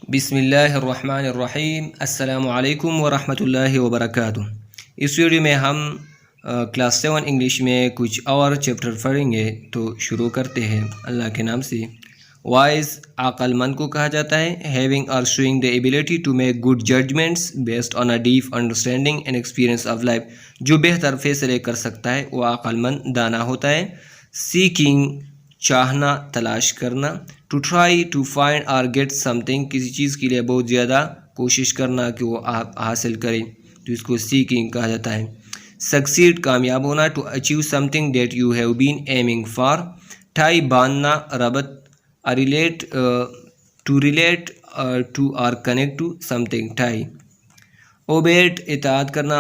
बिस्मिल्लाहिर्रहमानिर्रहीम अस्सलामु अलैकुम वरहमतुल्लाहि वबरकातुह। इस वीडियो में हम क्लास 7 इंग्लिश में कुछ और चैप्टर पढ़ेंगे। तो शुरू करते हैं अल्लाह के नाम से। वाइज अक्लमंद को कहा जाता है हैविंग और showing the ability to make good judgements based on a deep understanding and experience of life. जो बेहतर फैसले कर सकता है वो अक्लमंद दाना होता है। सीकिंग चाहना, तलाश करना। टू ट्राई टू फाइंड और गेट समथिंग, किसी चीज़ के लिए बहुत ज़्यादा कोशिश करना कि वो आप हासिल करें, तो इसको सीकिंग कहा जाता है। सक्सीड कामयाब होना, to achieve something that you have been aiming for. Tie बांधना, रबत। Relate to relate to or connect to something, tie. Obey इताअत करना,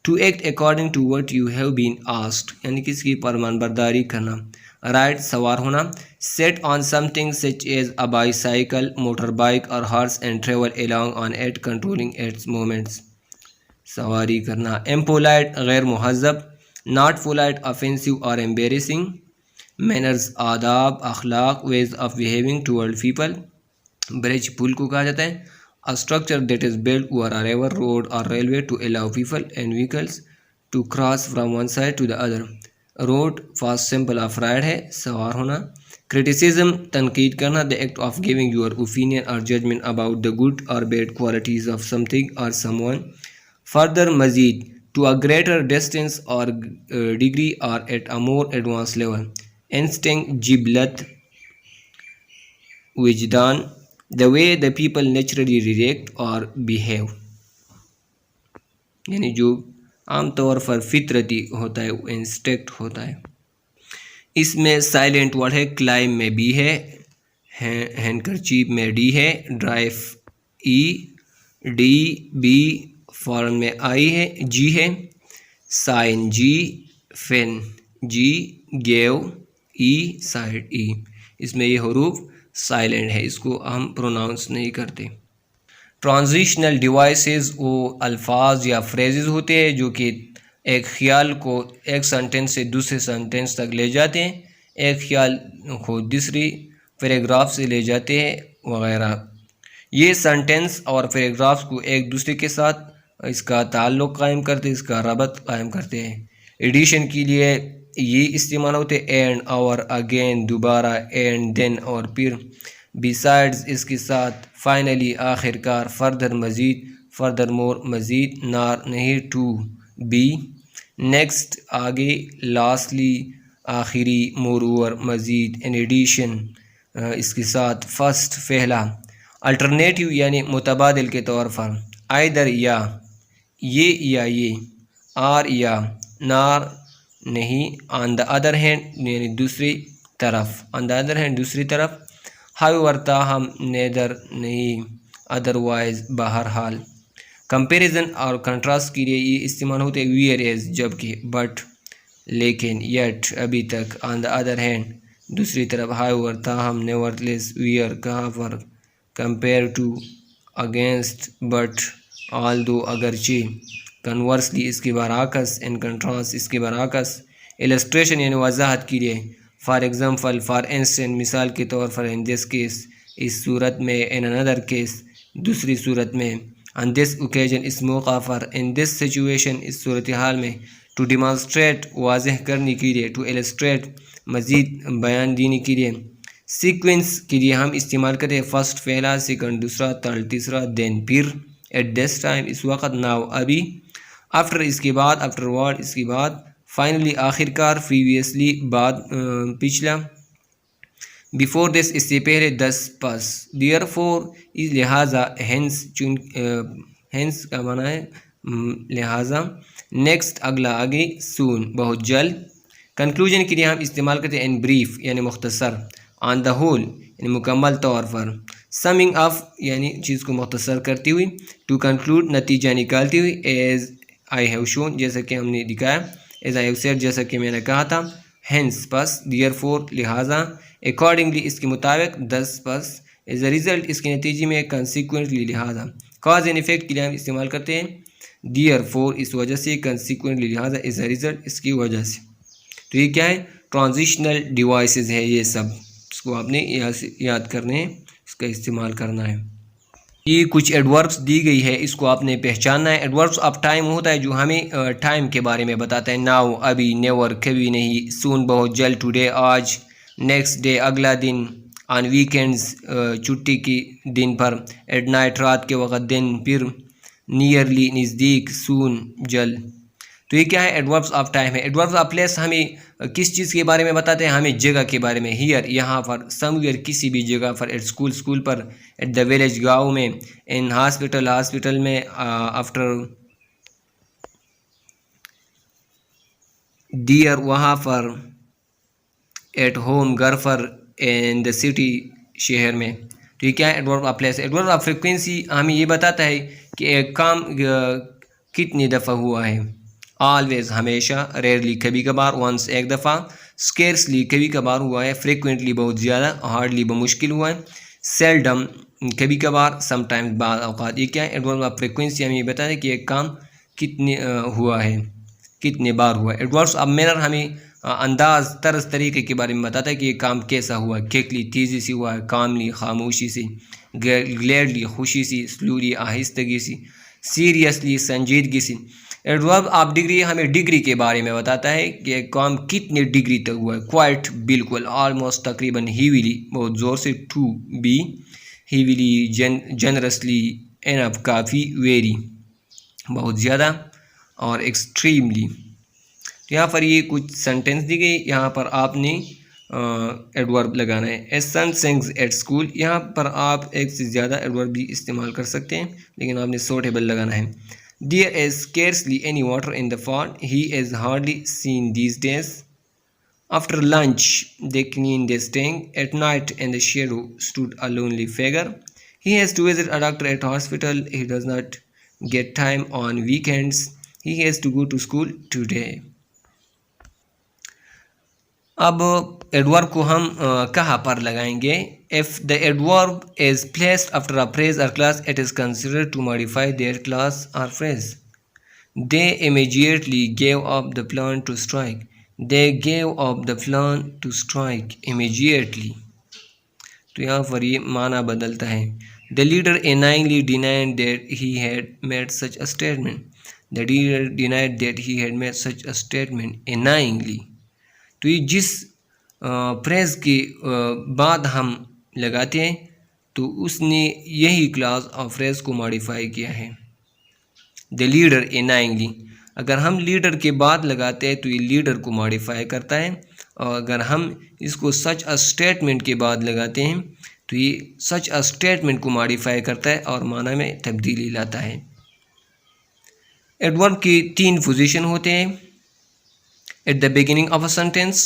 to act according to what you have been asked, यानी किसी फरमान बरदारी करना। राइड सवार होना। Sit on something such as a bicycle, motor bike or horse and travel along on at controlling its movements, सवारी करना। एम्पोलाइट गैर मुहज़्ज़ब। Not polite offensive or embarrassing. Manners आदाब, अखलाक, ways of behaving toward people. Bridge पुल को कहा जाता है a structure that is built over a river, road or railway to allow people and vehicles to cross from one side to the other. Rode past simple of ride है, सवार होना। Criticism तनकीद करना, the act of giving your opinion or judgment about the good or bad qualities of something or someone. Further मजीद, to a greater distance or degree or at a more advance level. Instinct जिबलत, विजदान, the way the people naturally react or behave, यानी जो आमतौर पर फितरती होता है, वो इंस्टिंक्ट होता है। इसमें साइलेंट वर्ड है, क्लाइम में बी है, हैंडकरचीफ में डी है, ड्राइव ई, डी बी, फॉरन में आई है, जी है, साइन जी, फेन जी, गेव ई, साइड ई। इसमें ये हरूफ साइलेंट है, इसको हम प्रोनाउंस नहीं करते। ट्रांजिशनल डिवाइसेस वो अल्फाज या फ्रेजेस होते हैं जो कि एक ख्याल को एक सेंटेंस से दूसरे सेंटेंस तक ले जाते हैं, एक ख्याल को दूसरी पैराग्राफ से ले जाते हैं वगैरह। ये सेंटेंस और पैराग्राफ्स को एक दूसरे के साथ इसका ताल्लुक़ कायम करते, इसका रबत कायम करते हैं। एडिशन के लिए ये इस्तेमाल होते एंड, और, अगेन, दोबारा, एंड, देन और फिर। बिसाइड्स इसके साथ, फाइनली आखिरकार, फर्दर मज़ीद, फर्दर मोर मज़ीद, नार नहीं, टू, बी, नेक्स्ट आगे, लास्टली आखिरी, मोर ओवर मज़ीद, इन एडिशन इसके साथ, फर्स्ट पहला। अल्टरनेटिव यानी मुतबादिल के तौर पर, आइदर या ये, आर या नार नहीं, ऑन द अदर हैंड यानी दूसरी तरफ, ऑन द अदर हैंड दूसरी तरफ। हाउएवर ताहम, नेदर नहीं, अदरवाइज बहरहाल। कंपैरिजन और कंट्रास्ट के लिए ये इस्तेमाल होते हैं वेयर एज जबकि, बट लेकिन, येट अभी तक, ऑन द अदर हैंड दूसरी तरफ, हाउएवर ताहम, नेवरलेस, वेयर कहाँ पर, compare to against, but, although अगरचे। कन्वर्सली इसके बराकस, इन कंट्रास्ट इसके बराकस। इलस्ट्रेशन यानी वजाहत के लिए, फॉर एग्ज़ाम्पल, फॉर इंस्टेंट मिसाल के तौर पर, इन दिस केस इस सूरत में, इन अनदर केस दूसरी सूरत में, ऑन दिस ओकेजन इस मौका पर, इन दिस सिचुएशन इस सूरत हाल में। टू डिमॉन्स्ट्रेट वाज़ह करने के लिए, टू इलस्ट्रेट मज़ीद बयान देने के लिए। सीक्वेंस के लिए हम इस्तेमाल करते हैं फर्स्ट पहला, सेकंड दूसरा, थर्ड तीसरा, देन फिर, एट दिस टाइम इस वक्त, नाउ अभी, आफ्टर इसके बाद, आफ्टरवर्ड इसके बाद, फाइनली आखिरकार, प्रीवियसली बाद पिछला, बिफोर दिस इससे पहले, दस पास, देयरफॉर इस लिहाजा, हेंस चुन हेंस का माना है लिहाजा, नेक्स्ट अगला आगे, सून बहुत जल्द। कंक्लूजन के लिए हम इस्तेमाल करते हैं इन ब्रीफ यानी मुख्तसर, ऑन द होल यानी मुकम्मल तौर पर, समिंग अप यानी चीज़ को मुख्तसर करती हुई, टू कंक्लूड नतीजा निकालती हुई, एज आई हैव शोन जैसा कि हमने दिखाया, एज आई हैव सेड जैसा कि मैंने कहा था, हेंस पस, देयरफॉर लिहाजा, अकॉर्डिंगली इसके मुताबिक, दस पस, एज अ रिज़ल्ट इसके नतीजे में, कंसिक्वेंटली लिहाजा। कॉज एंड इफेक्ट के लिए हम इस्तेमाल करते हैं देयरफॉर इस वजह से, कंसिक्वेंटली लिहाजा, एज अ रिज़ल्ट इसकी वजह से। तो ये क्या है, ट्रांजिशनल डिवाइसेस है ये सब, इसको आपने याद करने हैं। इसका इस्तेमाल करना है। ये कुछ एडवर्ब्स दी गई है, इसको आपने पहचानना है। एडवर्ब्स ऑफ टाइम होता है जो हमें टाइम के बारे में बताता है। नाउ अभी, नेवर कभी नहीं, सून बहुत जल्द, टुडे आज, नेक्स्ट डे अगला दिन, ऑन वीकेंड्स छुट्टी के दिन पर, एट नाइट रात के वक्त, दिन फिर, नियरली नज़दीक, सून जल्द। तो ये क्या है? एडवर्ब्स ऑफ टाइम है। एडवर्ब्स ऑफ प्लेस हमें किस चीज़ के बारे में बताते हैं? हमें जगह के बारे में। हियर यहाँ पर, समवेयर किसी भी जगह पर, एट स्कूल स्कूल पर, एट द विलेज गाँव में, इन हॉस्पिटल हॉस्पिटल में, आफ्टर डियर वहाँ पर, एट होम घर पर, इन द सिटी शहर में। तो ये क्या है? Adverb of place. Adverb of frequency हमें ये बताता है कि एक काम कितनी दफ़ा हुआ है। ऑलवेज हमेशा, रेयरली कभी कभार, वंस एक दफ़ा, स्केर्सली कभी कभार हुआ है, फ्रिक्वेंटली बहुत ज़्यादा, हार्डली मुश्किल हुआ है, सेल्डम कभी कभार, समटाइम्स बाद औक़ात। ये क्या है? एडवर्ब ऑफ फ्रिक्वेंसी हमें ये बताता है कि एक काम कितने हुआ है, कितने बार हुआ है। एडवर्ब्स ऑफ मैनर हमें अंदाज, तर्ज, तरीके के बारे में बताता है कि ये काम कैसा हुआ है। क्विकली तेज़ी से हुआ है, कामली खामोशी से, ग्लैडली खुशी से, स्लोली आहिस्तगी से, सीरियसली संजीदगी से। एडवर्ब ऑफ डिग्री हमें डिग्री के बारे में बताता है कि काम कितने डिग्री तक हुआ है। क्वाइट बिल्कुल, ऑलमोस्ट तकरीबन, हीविली बहुत ज़ोर से, टू बी हीविली, जनरसली, एनफ काफ़ी, वेरी बहुत ज़्यादा, और एक्सट्रीमली। तो यहाँ पर ये कुछ सेंटेंस दी गई, यहाँ पर आपने एडवर्ब लगाना है। ए सन सिंग्स एट स्कूल, यहाँ पर आप एक से ज़्यादा एडवर्ब भी इस्तेमाल कर सकते हैं, लेकिन आपने सूटेबल लगाना है। There is scarcely any water in the pond. He is hardly seen these days. After lunch, they cleaned their sting. At night, in the shadow, stood a lonely figure. He has to visit a doctor at hospital. He does not get time on weekends. He has to go to school today. अब adverb को हम कहाँ पर लगाएंगे? If the adverb is placed after a phrase or clause, it is considered to modify their clause or phrase. They immediately gave up the plan to strike. They gave up the plan to strike immediately. तो यहाँ पर ये माना बदलता है। The leader annoyingly denied that he had made such a statement. The leader denied that he had made such a statement annoyingly. तो ये जिस फ्रेज के बाद हम लगाते हैं तो उसने यही क्लास और फ्रेज को मॉडिफाई किया है। द लीडर इनाइंगली, अगर हम लीडर के बाद लगाते हैं तो ये लीडर को मॉडिफाई करता है, और अगर हम इसको सच अ स्टेटमेंट के बाद लगाते हैं तो ये सच अ स्टेटमेंट को मॉडिफाई करता है और माना में तब्दीली लाता है। एडवर्ब की 3 पोजीशन होते हैं। At the beginning of a sentence,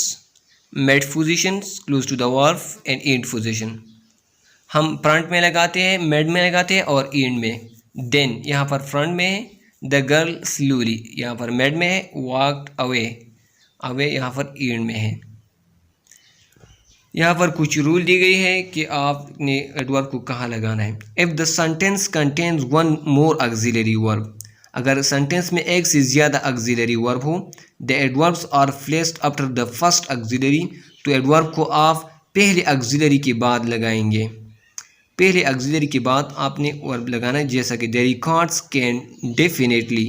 mid position, close to the verb, and end position. हम फ्रंट में लगाते हैं, मिड में लगाते हैं और एंड में। देन यहाँ पर फ्रंट में है, द गर्ल स्लोली, यहाँ पर मिड में है, वॉकड अवे, अवे यहाँ पर एंड में है। यहाँ पर कुछ रूल दी गई है कि आपने एडवर्ब को कहाँ लगाना है। If the sentence contains one more auxiliary verb, अगर सेंटेंस में एक से ज़्यादा ऑक्सिलरी वर्ब हो, the adverbs are placed after the first auxiliary, तो एडवर्ब को आप पहले ऑक्सिलरी के बाद लगाएंगे। पहले ऑक्सिलरी के बाद आपने वर्ब लगाना है, जैसा कि the records can definitely,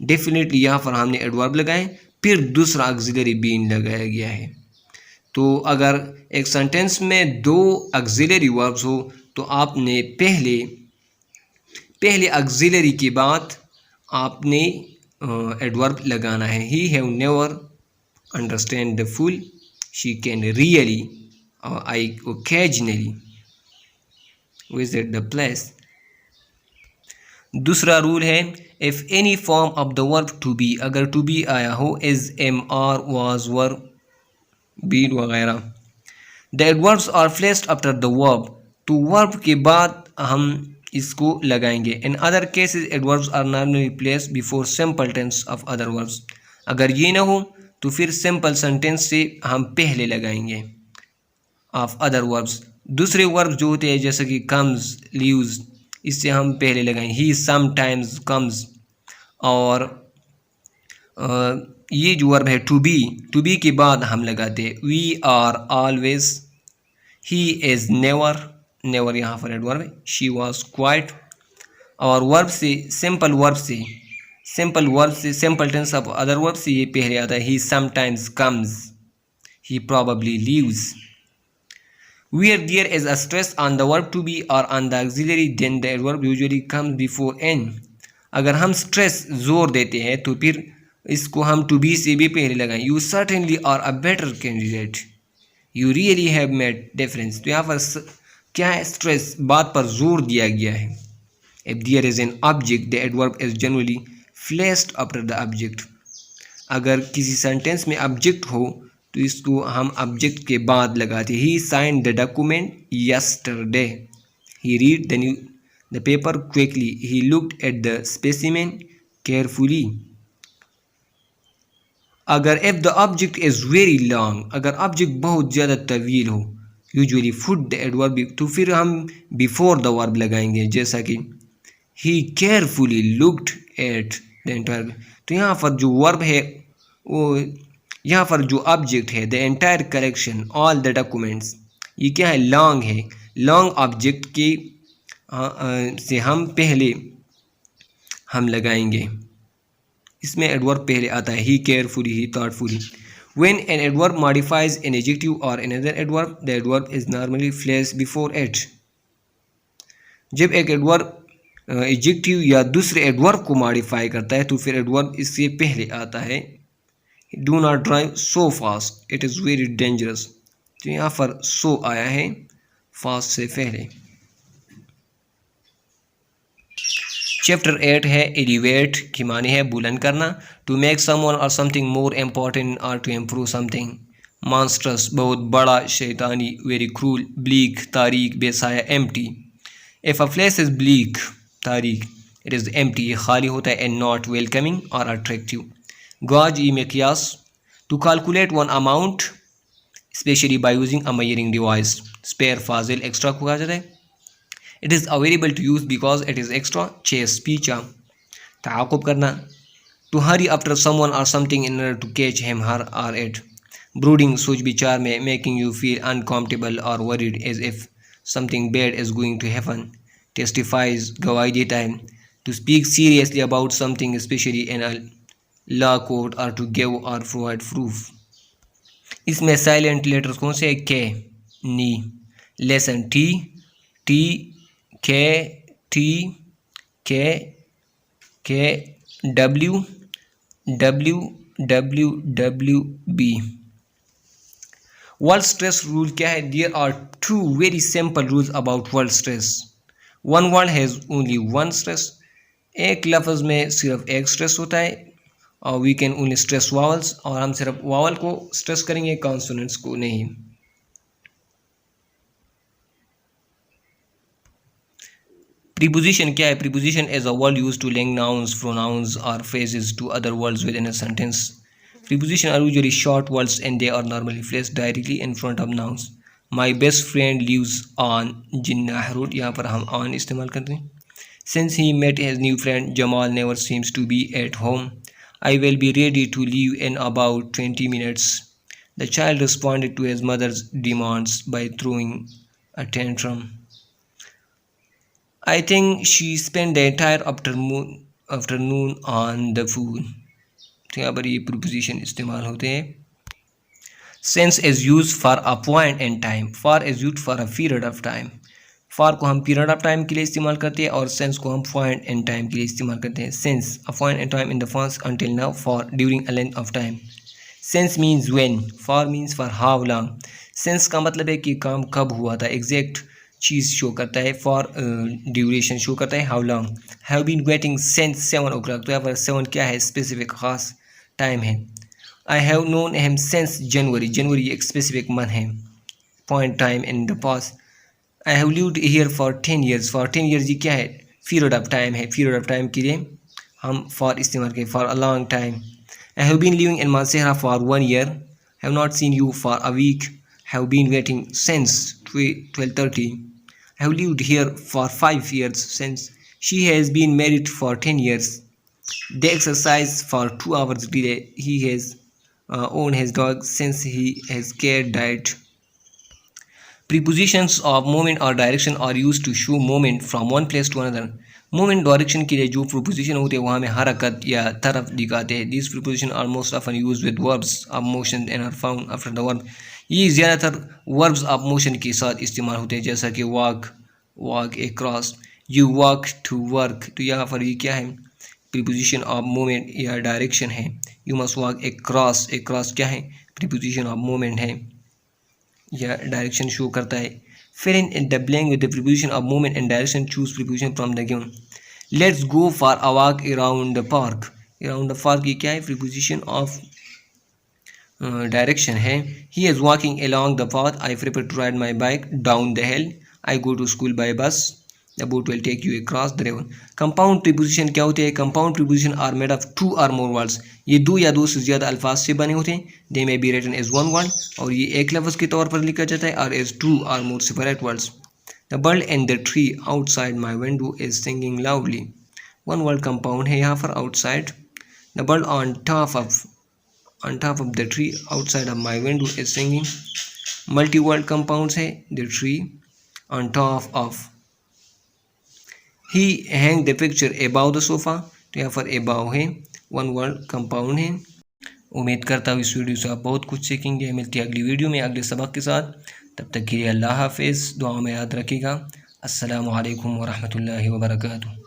definitely यहाँ पर हमने एडवर्ब लगाए, फिर दूसरा ऑक्सिलरी बीन लगाया गया है। तो अगर एक सेंटेंस में 2 ऑक्सिलरी वर्ब्स हो तो आपने पहले ऑक्सिलरी के बाद आपने एडवर्ब लगाना है। He have never understand the full, she can really, I occasionally visit the place. दूसरा रूल है, if any form of the verb to be, अगर टू बी आया हो, is, am, are, was, were, been वगैरह, the adverbs are placed after the verb, तो verb के बाद हम इसको लगाएंगे। In other cases adverbs are normally placed before simple tense of other verbs, अगर ये ना हो तो फिर सिंपल सेंटेंस से हम पहले लगाएंगे ऑफ अदर वर्ब्स। दूसरे वर्ब्स जो होते हैं जैसे कि कम्स, लीव्स, इससे हम पहले लगाएंगे। ही समटाइम्स कम्स, और ये जो वर्ब है टू बी के बाद हम लगाते हैं we are always, he is never, never यहाँ पर एडवर्ब है। शी वॉज क्वाइट, और वर्ब से सिंपल वर्ब से simple tense of other verb से ये पहले आता है। He sometimes comes, he probably leaves. Where there is a stress on the verb to be or on the auxiliary, then the adverb usually comes before n. अगर हम stress जोर देते हैं तो फिर इसको हम टू बी से भी पहले लगाएं। You certainly are a better candidate, you really have made difference. तो यहाँ पर क्या है, स्ट्रेस बात पर जोर दिया गया है। If there is an object the adverb is generally placed after the object. अगर किसी सेंटेंस में ऑब्जेक्ट हो तो इसको हम ऑब्जेक्ट के बाद लगाते हैं। He signed the document yesterday, he read the paper quickly, he looked at the specimen carefully. अगर if the object is very long, अगर ऑब्जेक्ट बहुत ज़्यादा तवील हो, यूजुअली फुट द एडवर्ब, तो फिर हम बिफोर द वर्ब लगाएंगे, जैसा कि he carefully looked at the entire. तो यहाँ पर जो वर्ब है वो, यहाँ पर जो ऑब्जेक्ट है the entire collection all the documents, ये क्या है, लॉन्ग है। लॉन्ग ऑब्जेक्ट के से हम पहले हम लगाएंगे, इसमें एडवर्ब पहले आता है। He carefully, he thoughtfully. When an adverb modifies an adjective or another adverb the adverb is normally placed before it. जब एक एडवर्ब एडजेक्टिव या दूसरे एडवर्ब को मॉडिफाई करता है तो फिर एडवर्ब इससे पहले आता है। Do not drive so fast, it is very dangerous. तो यहाँ पर सो आया है फास्ट से पहले। चैप्टर 8 है एलिवेट, की मानी है बुलंद करना। To make someone or something more important or to improve something. Monsters, बहुत बड़ा, शैतानी, वेरी क्रूल, ब्लीक, तारीक, बेसाया, empty. If a place is bleak, तारीक, इट इज़ एम्प्टी, ये खाली होता है, and not welcoming or attractive. Gauge, ये मिक्यास। To calculate one amount especially by using a measuring device. Spare, फाजिल, एक्स्ट्रा को कहा जाता है। It is available to use because it is extra. Chase, पीछा, ताक़ुब करना। To hurry after someone or something in order to catch him, her or it. Brooding, सोच विचार में, making you feel uncomfortable or worried as if something bad is going to happen. Testifies, गवाही देता है। To speak seriously about something especially in a law court or to give or provide proof. इसमें silent letters कौन से, K, नी। Lesson, T, T, K, T, के, W, W, W, W, B. World stress rule क्या है? There are two very simple rules about world stress. One word has only one stress. एक लफ्ज़ में सिर्फ एक स्ट्रेस होता है, और we can only stress vowels, और हम सिर्फ वावल को स्ट्रेस करेंगे, कॉन्सोनेंट्स को नहीं। प्रीपोजिशन क्या है? Preposition is a word used to link nouns, pronouns or phrases to other words within a sentence. Preposition are usually short words and they are normally placed directly in front of nouns. My best friend lives on Jinnah road, यहाँ पर हम on इस्तेमाल करते हैं। Since he met his new friend Jamal never seems to be at home. I will be ready to leave in about 20 minutes. The child responded to his mother's demands by throwing a tantrum. I think she spent the entire afternoon on the phone. तो यहाँ पर ये preposition इस्तेमाल होते हैं। Since is used for a point in time. For is used for a period of time. For को हम period of time के लिए इस्तेमाल करते हैं और सेंस को हम पॉइंट इन टाइम के लिए इस्तेमाल करते हैं। Sense, a point in time in the past until now, for during a length of time. Sense means when, for means for how long. Sense का मतलब है कि काम कब हुआ था, एग्जैक्ट चीज़ शो करता है। फॉर ड्यूरेशन शो करता है, how long. Have been waiting since 7 o'clock, तो यहाँ पर 7 क्या है, स्पेसिफिक खास टाइम है। I have known him since January, जनवरी एक स्पेसिफिक मंथ है, point time in the past. I have lived here for 10 years, for 10 years ये क्या है, पीरियड ऑफ टाइम है। पीरियड ऑफ टाइम के लिए हम फॉर इस्तेमाल करें, for a long time. I have been living in Mansehra for 1 year, have not seen you for a week, have been waiting since 12:30, have lived here for 5 years since she has been married for 10 years, they exercise for 2 hours daily, he has owned his dog since he his cat died। Prepositions of movement or direction are used to show movement from one place to another. Movement direction के लिए जो preposition होते हैं वो हमें हरकत या तरफ दिखाते हैं. These prepositions are most often used with verbs of motion and are found after the verb. ये ज़्यादातर verbs of motion के साथ इस्तेमाल होते हैं, जैसा कि walk across, you walk to work. तो यहाँ पर ये क्या है, प्रीपोजिशन ऑफ मूवमेंट या डायरेक्शन है. You must walk across, across क्या है, प्रीपोजिशन ऑफ मूवमेंट है या डायरेक्शन शो करता है. Fill in the blank with the preposition of movement and direction. Choose preposition from the given. Let's go for a walk around the park. Around the park ये क्या है, preposition of direction है. He is walking along the path. I prefer to ride my bike down the hill. I go to school by bus. The boat will take you across the river. Compound preposition क्या होते हैं? Compound preposition are made of two or more words. ये दो या दो से ज़्यादा अल्फाज से बने होते हैं. They may be written as one word, और ये एक लफ्ज़ के तौर पर लिखा जाता है, और as two or more separate words. The bird in the tree outside my window is singing loudly. One word compound है यहाँ पर outside. The bird on top of the tree outside of my window is singing. Multi word compounds है. The tree, on top of. He hang the picture above the sofa. तो यहाँ पर above है, one word compound है. उम्मीद करता हूँ इस वीडियो से आप बहुत कुछ सीखेंगे. मिलती है अगली वीडियो में अगले सबक के साथ. तब तक के लिए अल्लाह हाफिज़. दुआ में याद रखिएगा. अस्सलामु अलैकुम वरहमतुल्लाहि वबरकातुहू.